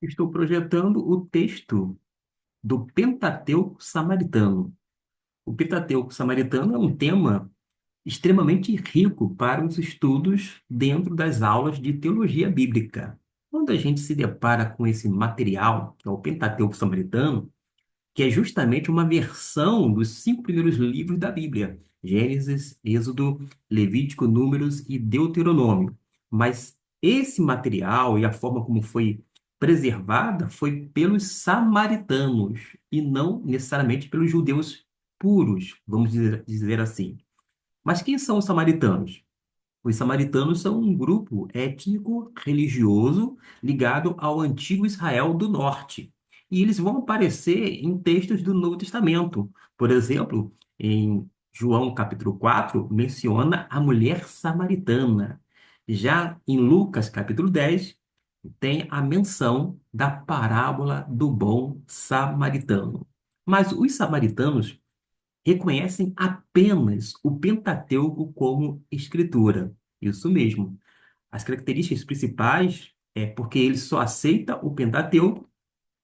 Estou projetando o texto do Pentateuco Samaritano. O Pentateuco Samaritano é um tema extremamente rico para os estudos dentro das aulas de teologia bíblica. Quando a gente se depara com esse material, que é o Pentateuco Samaritano, que é justamente uma versão dos cinco primeiros livros da Bíblia: Gênesis, Êxodo, Levítico, Números e Deuteronômio. Mas esse material e a forma como foi preservada foi pelos samaritanos e não necessariamente pelos judeus puros, vamos dizer assim. Mas quem são os samaritanos? Os samaritanos são um grupo étnico religioso ligado ao antigo Israel do Norte. E eles vão aparecer em textos do Novo Testamento. Por exemplo, em João capítulo 4 menciona a mulher samaritana. Já em Lucas capítulo 10 tem a menção da parábola do bom samaritano. Mas os samaritanos reconhecem apenas o Pentateuco como escritura. Isso mesmo. As características principais é porque ele só aceita o Pentateuco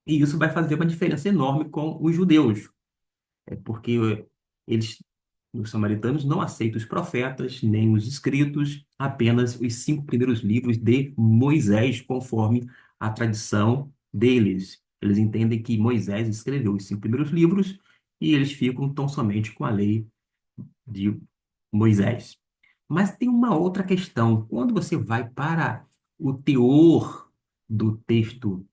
e isso vai fazer uma diferença enorme com os judeus. É porque eles, os samaritanos, não aceitam os profetas, nem os escritos, apenas os cinco primeiros livros de Moisés, conforme a tradição deles. Eles entendem que Moisés escreveu os cinco primeiros livros e eles ficam tão somente com a lei de Moisés. Mas tem uma outra questão. Quando você vai para o teor do texto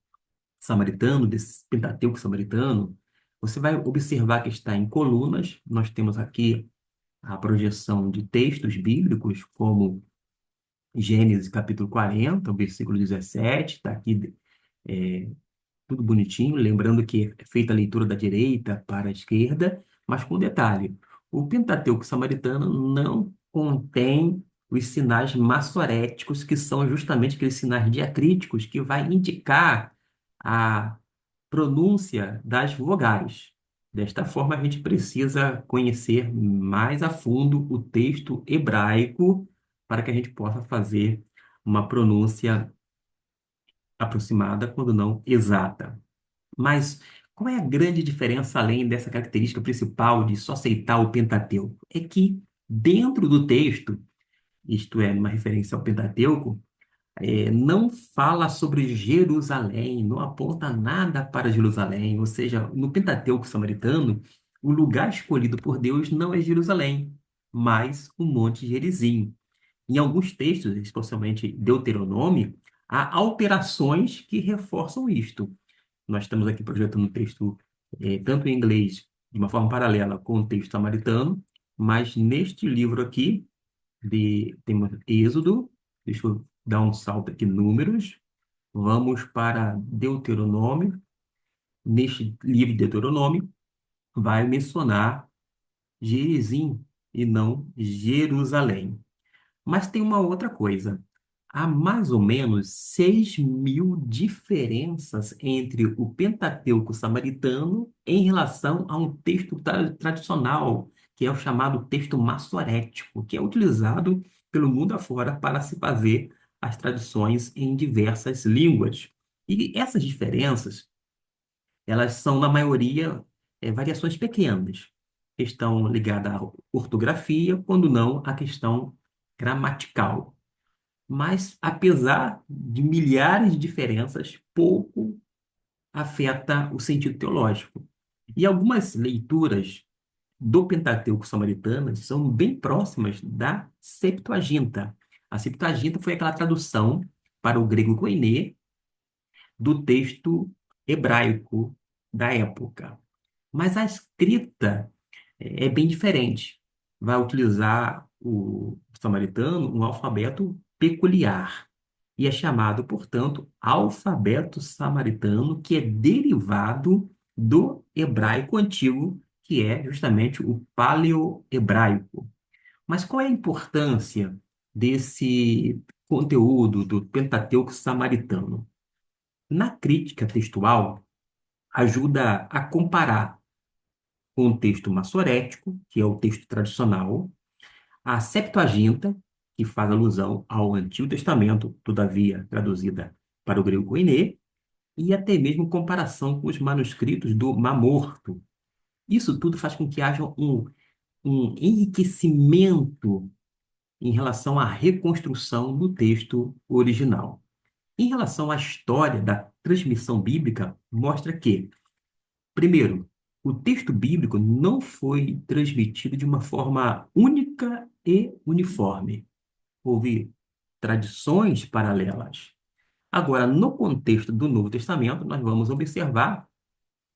samaritano, desse Pentateuco samaritano, você vai observar que está em colunas. Nós temos aqui a projeção de textos bíblicos, como Gênesis capítulo 40, o versículo 17, está aqui tudo bonitinho, lembrando que é feita a leitura da direita para a esquerda, mas com detalhe: o Pentateuco samaritano não contém os sinais maçoréticos, que são justamente aqueles sinais diacríticos que vai indicar a pronúncia das vogais. Desta forma, a gente precisa conhecer mais a fundo o texto hebraico para que a gente possa fazer uma pronúncia aproximada, quando não exata. Mas qual é a grande diferença, além dessa característica principal de só aceitar o Pentateuco? É que dentro do texto, isto é, uma referência ao Pentateuco, não fala sobre Jerusalém, não aponta nada para Jerusalém. Ou seja, no Pentateuco samaritano, o lugar escolhido por Deus não é Jerusalém, mas o Monte Gerizim. Em alguns textos, especialmente Deuteronômio, há alterações que reforçam isto. Nós estamos aqui projetando um texto tanto em inglês, de uma forma paralela com o texto samaritano, mas neste livro aqui, temos Êxodo, deixa eu dar um salto aqui, Números, vamos para Deuteronômio. Neste livro de Deuteronômio, vai mencionar Gerizim e não Jerusalém. Mas tem uma outra coisa. Há mais ou menos 6.000 diferenças entre o Pentateuco samaritano em relação a um texto tradicional, que é o chamado texto maçorético, que é utilizado pelo mundo afora para se fazer as traduções em diversas línguas. E essas diferenças, elas são, na maioria, variações pequenas, questão ligada à ortografia, quando não à questão gramatical. Mas, apesar de milhares de diferenças, pouco afeta o sentido teológico. E algumas leituras do Pentateuco samaritano são bem próximas da Septuaginta. A Septuaginta foi aquela tradução para o grego koiné do texto hebraico da época. Mas a escrita é bem diferente. Vai utilizar o samaritano um alfabeto peculiar e é chamado, portanto, alfabeto samaritano, que é derivado do hebraico antigo, que é justamente o paleo-hebraico. Mas qual é a importância desse conteúdo do Pentateuco samaritano? Na crítica textual, ajuda a comparar com o texto massorético, que é o texto tradicional, a Septuaginta, que faz alusão ao Antigo Testamento, todavia traduzida para o grego koiné, e até mesmo comparação com os manuscritos do Mar Morto. Isso tudo faz com que haja um enriquecimento em relação à reconstrução do texto original. Em relação à história da transmissão bíblica, mostra que, primeiro, o texto bíblico não foi transmitido de uma forma única e uniforme. Houve tradições paralelas. Agora, no contexto do Novo Testamento, nós vamos observar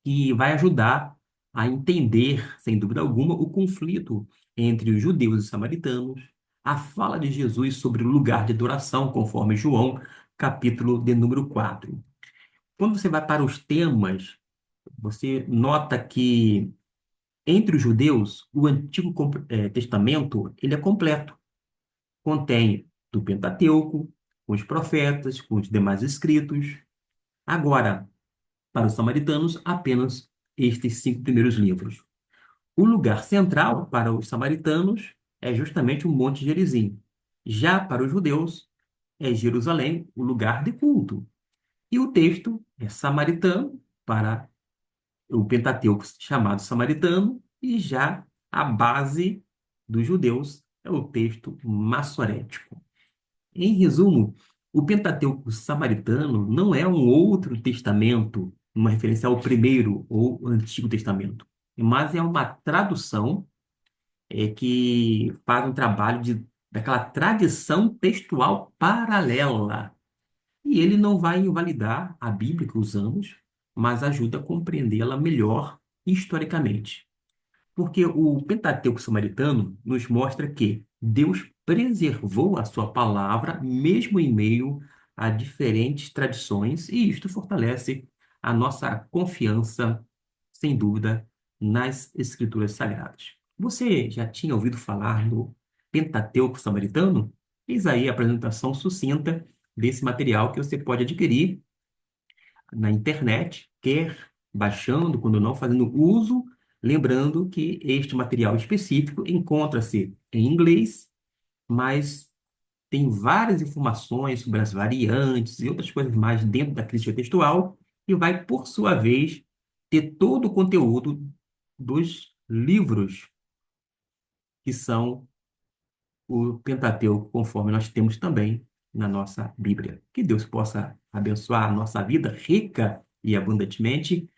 que vai ajudar a entender, sem dúvida alguma, o conflito entre os judeus e samaritanos, a fala de Jesus sobre o lugar de adoração, conforme João, capítulo de número 4. Quando você vai para os temas, você nota que entre os judeus, o Antigo Testamento ele é completo. Contém do Pentateuco, com os profetas, com os demais escritos. Agora, para os samaritanos, apenas estes 5 primeiros livros. O lugar central para os samaritanos é justamente o Monte Gerizim. Já para os judeus, é Jerusalém, o lugar de culto. E o texto é samaritano para o Pentateuco chamado samaritano, e já a base dos judeus é o texto massorético. Em resumo, o Pentateuco samaritano não é um outro testamento, uma referência ao primeiro ou Antigo Testamento, mas é uma tradução que faz um trabalho daquela tradição textual paralela. E ele não vai invalidar a Bíblia que usamos, mas ajuda a compreendê-la melhor historicamente. Porque o Pentateuco samaritano nos mostra que Deus preservou a sua palavra mesmo em meio a diferentes tradições, e isto fortalece a nossa confiança, sem dúvida, nas Escrituras Sagradas. Você já tinha ouvido falar no Pentateuco samaritano? Eis aí a apresentação sucinta desse material que você pode adquirir na internet, quer baixando, quando não fazendo uso, lembrando que este material específico encontra-se em inglês, mas tem várias informações sobre as variantes e outras coisas mais dentro da crítica textual, e vai, por sua vez, ter todo o conteúdo dos livros que são o Pentateuco, conforme nós temos também na nossa Bíblia. Que Deus possa abençoar a nossa vida rica e abundantemente